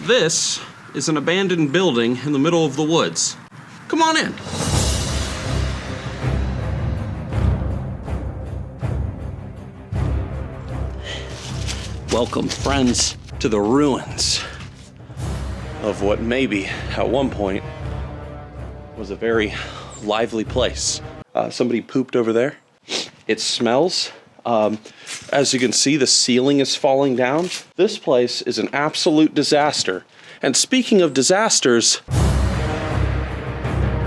This is an abandoned building in the middle of the woods. Come on in. Welcome, friends, to the ruins of what maybe at one point was a very lively place. Somebody pooped over there. It smells. As you can see, the ceiling is falling down. This place is an absolute disaster. And speaking of disasters...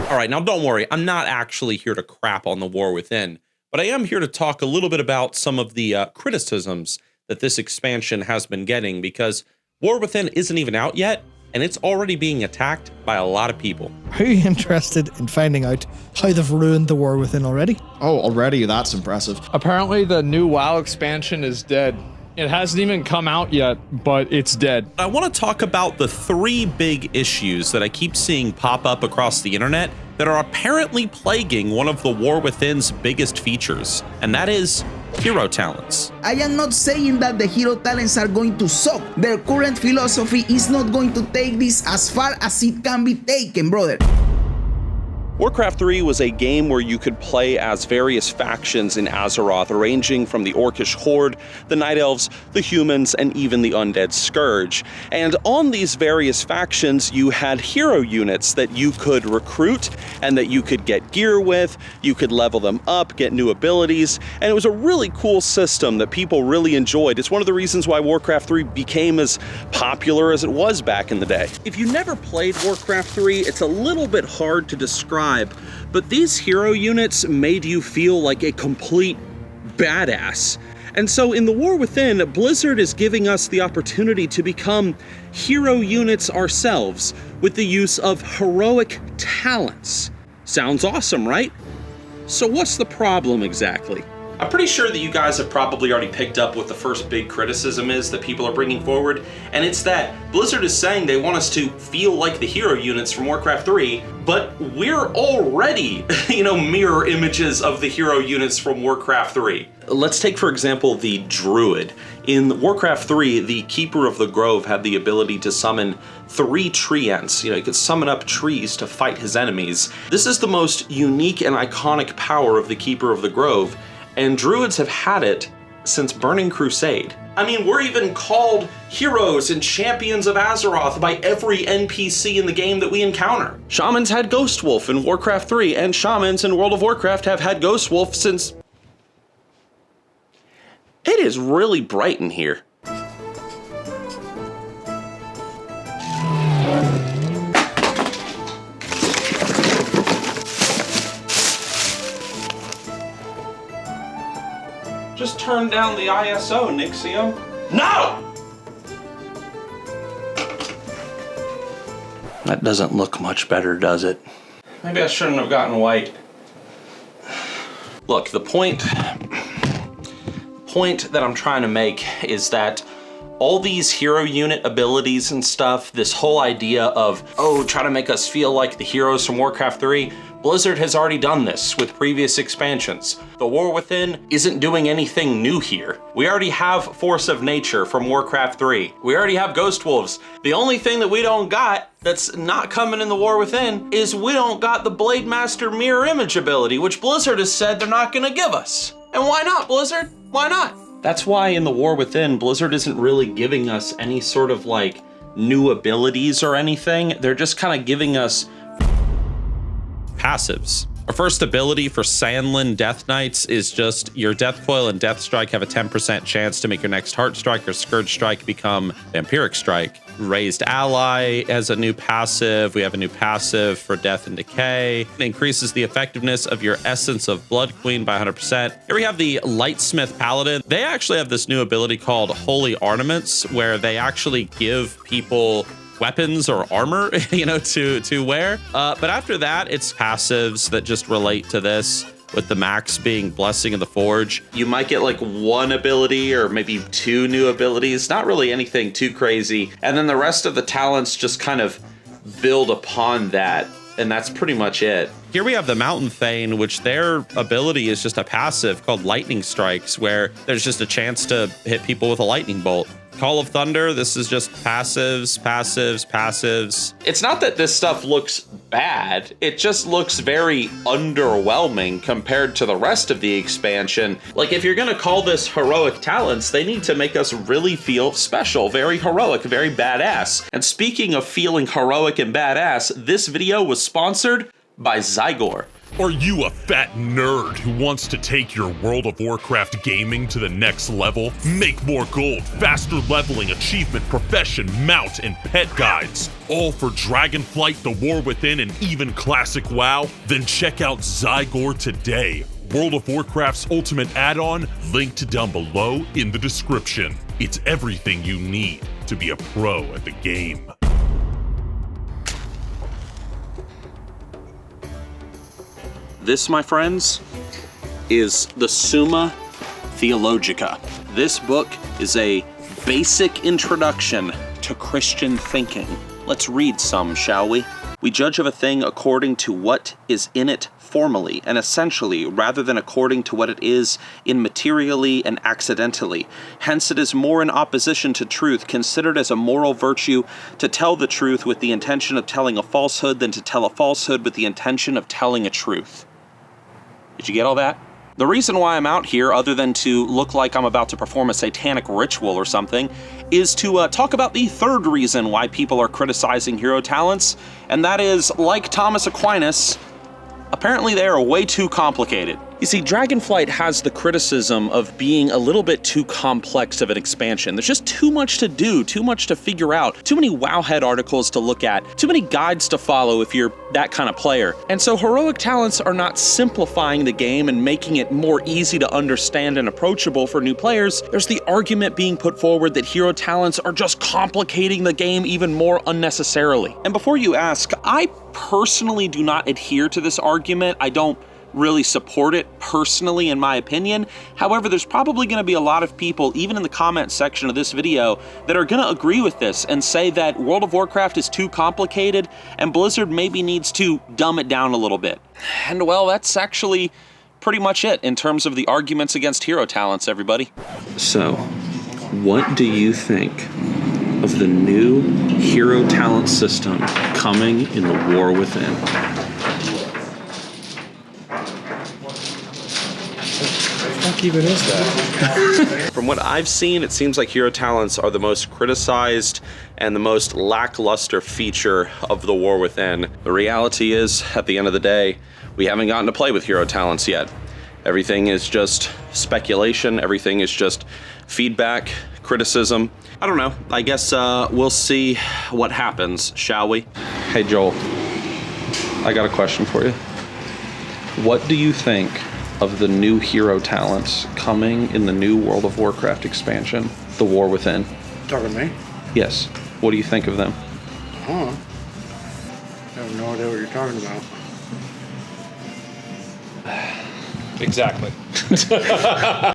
All right, now don't worry. I'm not actually here to crap on the War Within, but I am here to talk a little bit about some of the criticisms that this expansion has been getting, because War Within isn't even out yet, and it's already being attacked by a lot of people. Are you interested in finding out how they've ruined the War Within already? Oh, already? That's impressive. Apparently the new WoW expansion is dead. It hasn't even come out yet, but it's dead. I want to talk about the 3 big issues that I keep seeing pop up across the internet that are apparently plaguing one of the War Within's biggest features, and that is hero talents. I am not saying that the hero talents are going to suck. Their current philosophy is not going to take this as far as it can be taken, brother. Warcraft 3 was a game where you could play as various factions in Azeroth, ranging from the Orcish Horde, the Night Elves, the Humans, and even the Undead Scourge. And on these various factions, you had hero units that you could recruit and that you could get gear with, you could level them up, get new abilities, and it was a really cool system that people really enjoyed. It's one of the reasons why Warcraft 3 became as popular as it was back in the day. If you never played Warcraft 3, it's a little bit hard to describe, but these hero units made you feel like a complete badass. And so in the War Within, Blizzard is giving us the opportunity to become hero units ourselves with the use of heroic talents. Sounds awesome, right? So what's the problem exactly? I'm pretty sure that you guys have probably already picked up what the first big criticism is that people are bringing forward, and it's that Blizzard is saying they want us to feel like the hero units from Warcraft 3, but we're already, mirror images of the hero units from Warcraft 3. Let's take, for example, the Druid. In Warcraft 3, the Keeper of the Grove had the ability to summon 3 tree ents. He could summon up trees to fight his enemies. This is the most unique and iconic power of the Keeper of the Grove, and Druids have had it since Burning Crusade. I mean, we're even called heroes and champions of Azeroth by every NPC in the game that we encounter. Shamans had Ghost Wolf in Warcraft 3, and Shamans in World of Warcraft have had Ghost Wolf since... It is really bright in here. Just turn down the ISO, Nixxiom. No! That doesn't look much better, does it? Maybe I shouldn't have gotten white. Look, the point that I'm trying to make is that all these hero unit abilities and stuff, this whole idea of, try to make us feel like the heroes from Warcraft 3, Blizzard has already done this with previous expansions. The War Within isn't doing anything new here. We already have Force of Nature from Warcraft 3. We already have Ghost Wolves. The only thing that we don't got that's not coming in the War Within is we don't got the Blade Master mirror image ability, which Blizzard has said they're not gonna give us. And why not, Blizzard? Why not? That's why in the War Within, Blizzard isn't really giving us any sort of new abilities or anything. They're just kind of giving us passives. Our first ability for Sandland Death Knights is just your Death Coil and Death Strike have a 10% chance to make your next Heart Strike or Scourge Strike become Vampiric Strike. Raised Ally has a new passive. We have a new passive for Death and Decay. It increases the effectiveness of your Essence of Blood Queen by 100%. Here we have the Lightsmith Paladin. They actually have this new ability called Holy Ornaments, where they actually give people weapons or armor, to wear. But after that, it's passives that just relate to this, with the max being Blessing of the Forge. You might get 1 ability or maybe 2 new abilities, not really anything too crazy. And then the rest of the talents just kind of build upon that. And that's pretty much it. Here we have the Mountain Thane, which their ability is just a passive called Lightning Strikes, where there's just a chance to hit people with a lightning bolt. Call of Thunder, this is just passives, passives, passives. It's not that this stuff looks bad, it just looks very underwhelming compared to the rest of the expansion. Like, if you're gonna call this heroic talents, they need to make us really feel special, very heroic, very badass. And speaking of feeling heroic and badass, this video was sponsored by Zygor. Are you a fat nerd who wants to take your World of Warcraft gaming to the next level? Make more gold, faster leveling, achievement, profession, mount, and pet guides. All for Dragonflight, The War Within, and even Classic WoW? Then check out Zygor today. World of Warcraft's ultimate add-on, linked down below in the description. It's everything you need to be a pro at the game. This, my friends, is the Summa Theologica. This book is a basic introduction to Christian thinking. Let's read some, shall we? We judge of a thing according to what is in it formally and essentially, rather than according to what it is immaterially and accidentally. Hence it is more in opposition to truth, considered as a moral virtue, to tell the truth with the intention of telling a falsehood than to tell a falsehood with the intention of telling a truth. Did you get all that? The reason why I'm out here, other than to look like I'm about to perform a satanic ritual or something, is to talk about the third reason why people are criticizing hero talents, and that is, like Thomas Aquinas, apparently they are way too complicated. You see, Dragonflight has the criticism of being a little bit too complex of an expansion. There's just too much to do, too much to figure out, too many Wowhead articles to look at, too many guides to follow if you're that kind of player. And so heroic talents are not simplifying the game and making it more easy to understand and approachable for new players. There's the argument being put forward that hero talents are just complicating the game even more unnecessarily. And before you ask, I personally do not adhere to this argument. I don't really support it personally, in my opinion. However, there's probably going to be a lot of people, even in the comment section of this video, that are going to agree with this and say that World of Warcraft is too complicated and Blizzard maybe needs to dumb it down a little bit. And well, that's actually pretty much it in terms of the arguments against hero talents, everybody. So, what do you think of the new hero talent system coming in the War Within? What even is that? From what I've seen, it seems like hero talents are the most criticized and the most lackluster feature of the War Within. The reality is, at the end of the day, we haven't gotten to play with hero talents yet. Everything is just speculation, everything is just feedback, criticism. I don't know, I guess we'll see what happens, shall we? Hey Joel, I got a question for you. What do you think of the new hero talents coming in the new World of Warcraft expansion, The War Within? Talking to me? Yes. What do you think of them? Huh? I have no idea what you're talking about. Exactly.